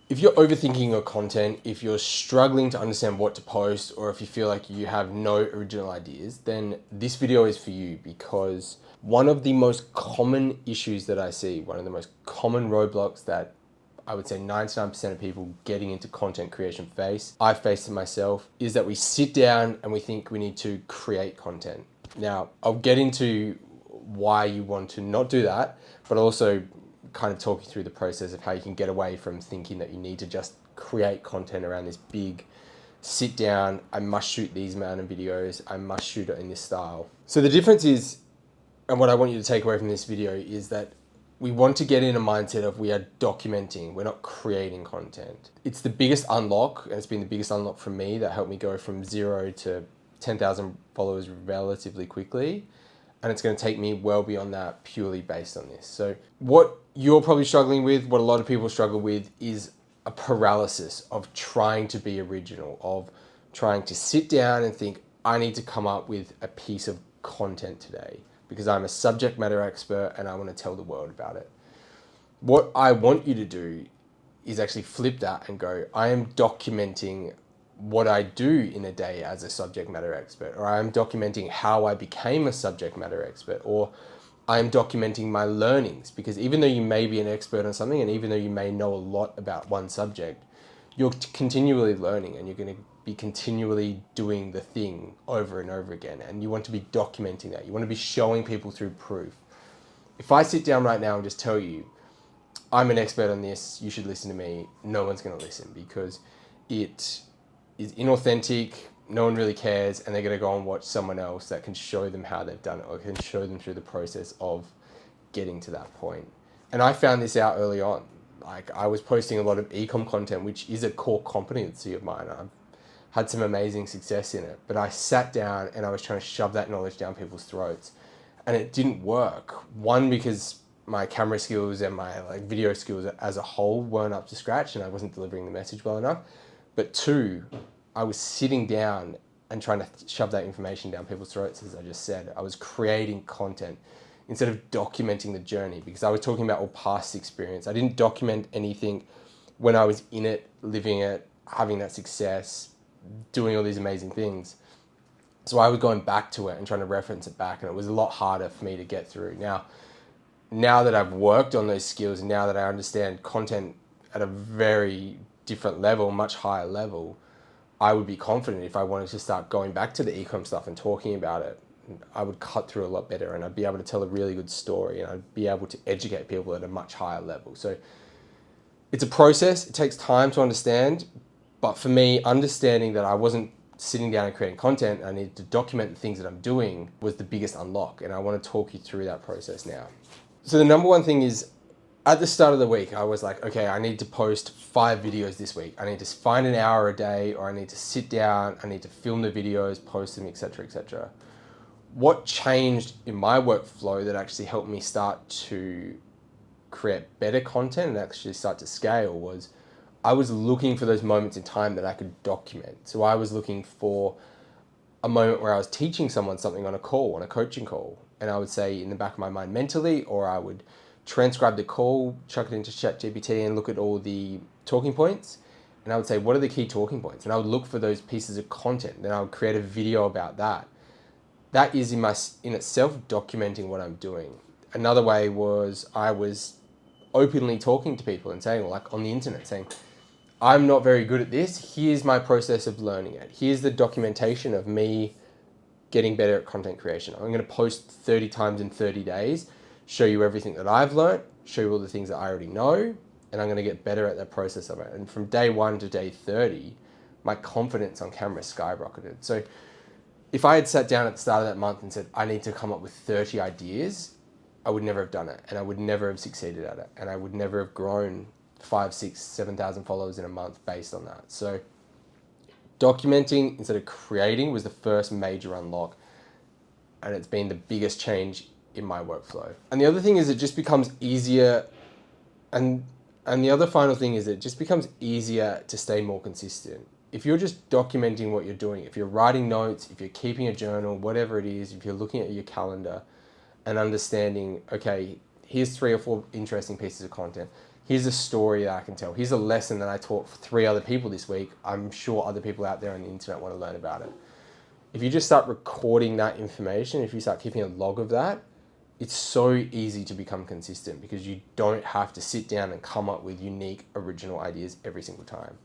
If you're overthinking your content, if you're struggling to understand what to post, or if you feel like you have no original ideas, then this video is for you, because one of the most common issues that I see, one of the most common roadblocks that I would say 99% of people getting into content creation face, I faced it myself, is that we sit down and we think we need to create content. Now, I'll get into why you want to not do that, but also kind of talk you through the process of how you can get away from thinking that you need to just create content around this big sit down, I must shoot these amount of videos, I must shoot it in this style. So the difference is, and what I want you to take away from this video, is that we want to get in a mindset of we are documenting, we're not creating content. It's the biggest unlock, and it's been the biggest unlock for me that helped me go from 0 to 10,000 followers relatively quickly. And it's going to take me well beyond that purely based on this. So what you're probably struggling with, what a lot of people struggle with, is a paralysis of trying to be original, of trying to sit down and think, I need to come up with a piece of content today because I'm a subject matter expert and I want to tell the world about it. What I want you to do is actually flip that and go, I am documenting what I do in a day as a subject matter expert, or I'm documenting how I became a subject matter expert, or I'm documenting my learnings, because even though you may be an expert on something, and even though you may know a lot about one subject, you're continually learning and you're going to be continually doing the thing over and over again. And you want to be documenting that. You want to be showing people through proof. If I sit down right now and just tell you, I'm an expert on this, you should listen to me, no one's going to listen, because it is inauthentic, no one really cares, and they're going to go and watch someone else that can show them how they've done it, or can show them through the process of getting to that point. And I found this out early on. Like, I was posting a lot of ecom content, which is a core competency of mine. I've had some amazing success in it, but I sat down and I was trying to shove that knowledge down people's throats, and it didn't work. One, because my camera skills and my video skills as a whole weren't up to scratch and I wasn't delivering the message well enough. But two, I was sitting down and trying to shove that information down people's throats, as I just said. I was creating content instead of documenting the journey, because I was talking about all past experience. I didn't document anything when I was in it, living it, having that success, doing all these amazing things. So I was going back to it and trying to reference it back, and it was a lot harder for me to get through. Now that I've worked on those skills, and now that I understand content at a very different level, much higher level, I would be confident if I wanted to start going back to the ecom stuff and talking about it. I would cut through a lot better, and I'd be able to tell a really good story, and I'd be able to educate people at a much higher level. So it's a process. It takes time to understand. But for me, understanding that I wasn't sitting down and creating content, I needed to document the things that I'm doing, was the biggest unlock. And I want to talk you through that process now. So the number one thing is, at the start of the week, I was like, okay, I need to post 5 videos this week. I need to find an hour a day, or I need to sit down, I need to film the videos, post them, etc., etc. What changed in my workflow that actually helped me start to create better content and actually start to scale was, I was looking for those moments in time that I could document. So I was looking for a moment where I was teaching someone something on a call, on a coaching call, and I would say in the back of my mind mentally, or I would transcribe the call, chuck it into ChatGPT and look at all the talking points. And I would say, what are the key talking points? And I would look for those pieces of content. Then I would create a video about that. That is in itself documenting what I'm doing. Another way was, I was openly talking to people and saying, like on the internet, saying, I'm not very good at this. Here's my process of learning it. Here's the documentation of me getting better at content creation. I'm going to post 30 times in 30 days, show you everything that I've learned, show you all the things that I already know, and I'm going to get better at that process of it. And from day 1 to day 30, my confidence on camera skyrocketed. So if I had sat down at the start of that month and said, I need to come up with 30 ideas, I would never have done it, and I would never have succeeded at it, and I would never have grown 5, 6, 7,000 followers in a month based on that. So documenting instead of creating was the first major unlock, and it's been the biggest change in my workflow. And the other thing is, it just becomes easier, and the other final thing is, it just becomes easier to stay more consistent. If you're just documenting what you're doing, if you're writing notes, if you're keeping a journal, whatever it is, if you're looking at your calendar and understanding, okay, here's 3 or 4 interesting pieces of content, Here's a story that I can tell. Here's a lesson that I taught 3 other people this week. I'm sure other people out there on the internet want to learn about it. If you just start recording that information, if you start keeping a log of that, it's so easy to become consistent because you don't have to sit down and come up with unique, original ideas every single time.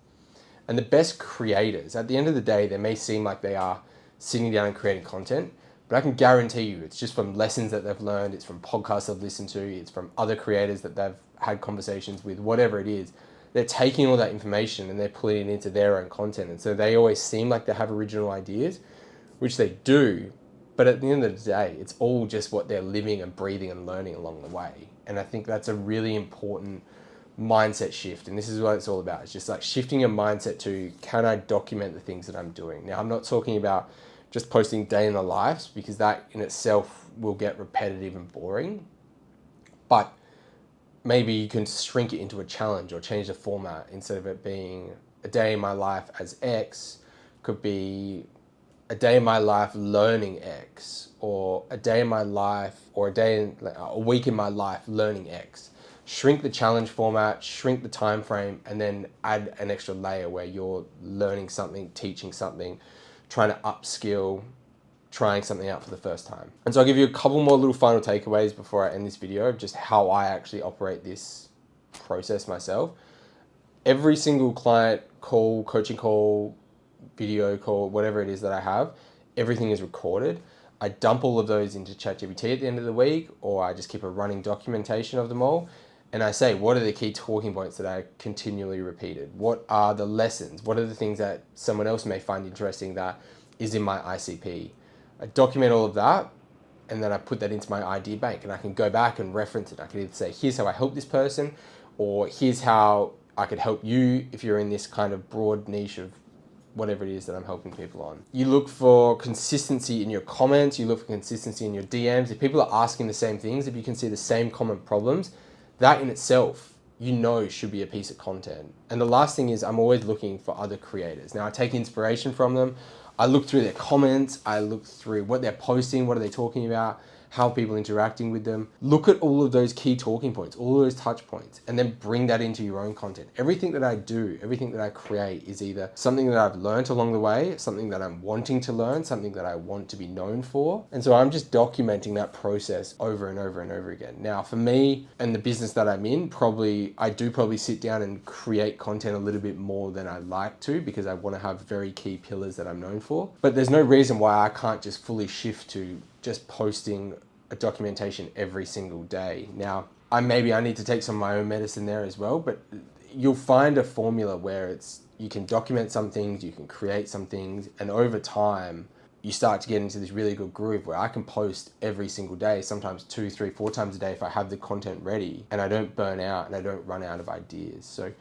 And the best creators, at the end of the day, they may seem like they are sitting down and creating content, but I can guarantee you it's just from lessons that they've learned, it's from podcasts they've listened to, it's from other creators that they've had conversations with, whatever it is. They're taking all that information and they're putting it into their own content. And so they always seem like they have original ideas, which they do, but at the end of the day, it's all just what they're living and breathing and learning along the way. And I think that's a really important mindset shift. And this is what it's all about. It's just like shifting your mindset to, can I document the things that I'm doing? Now, I'm not talking about just posting day in the lives, because that in itself will get repetitive and boring. But maybe you can shrink it into a challenge or change the format. Instead of it being a day in my life as X, could be a day in my life learning X, or a day in my life, or a week in my life learning X. Shrink the challenge format, shrink the time frame, and then add an extra layer where you're learning something, teaching something, trying to upskill, trying something out for the first time. And so I'll give you a couple more little final takeaways before I end this video of just how I actually operate this process myself. Every single client call, coaching call, video call, whatever it is that I have, everything is recorded. I dump all of those into ChatGPT at the end of the week, or I just keep a running documentation of them all. And I say, what are the key talking points that I continually repeated? What are the lessons? What are the things that someone else may find interesting that is in my ICP? I document all of that, and then I put that into my idea bank, and I can go back and reference it. I can either say, here's how I help this person, or here's how I could help you if you're in this kind of broad niche of whatever it is that I'm helping people on. You look for consistency in your comments, you look for consistency in your DMs. If people are asking the same things, if you can see the same common problems, that in itself, should be a piece of content. And the last thing is, I'm always looking for other creators. Now, I take inspiration from them. I look through their comments, I look through what they're posting, what are they talking about, how are people interacting with them. Look at all of those key talking points, all of those touch points, and then bring that into your own content. Everything that I do, everything that I create is either something that I've learned along the way, something that I'm wanting to learn, something that I want to be known for. And so I'm just documenting that process over and over and over again. Now, for me and the business that I'm in, I do probably sit down and create content a little bit more than I like to, because I want to have very key pillars that I'm known for. But there's no reason why I can't just fully shift to just posting a documentation every single day. Now, I need to take some of my own medicine there as well, but you'll find a formula where you can document some things, you can create some things, and over time, you start to get into this really good groove where I can post every single day, sometimes 2, 3, 4 times a day if I have the content ready, and I don't burn out and I don't run out of ideas. So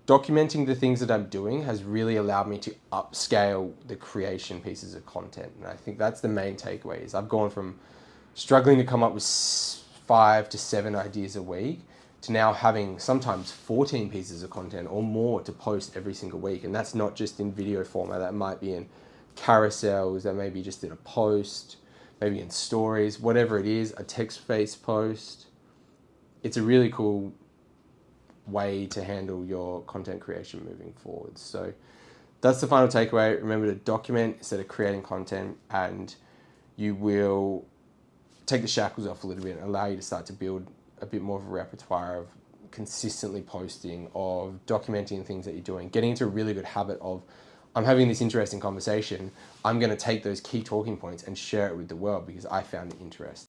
documenting the things that I'm doing has really allowed me to upscale the creation pieces of content. And I think that's the main takeaway is I've gone from struggling to come up with 5 to 7 ideas a week to now having sometimes 14 pieces of content or more to post every single week. And that's not just in video format. That might be in carousels, that may be just in a post, maybe in stories, whatever it is, a text-based post. It's a really cool way to handle your content creation moving forward. So that's the final takeaway. Remember to document instead of creating content, and you will take the shackles off a little bit and allow you to start to build a bit more of a repertoire of consistently posting, of documenting things that you're doing, getting into a really good habit of, I'm having this interesting conversation, I'm going to take those key talking points and share it with the world because I found it interesting.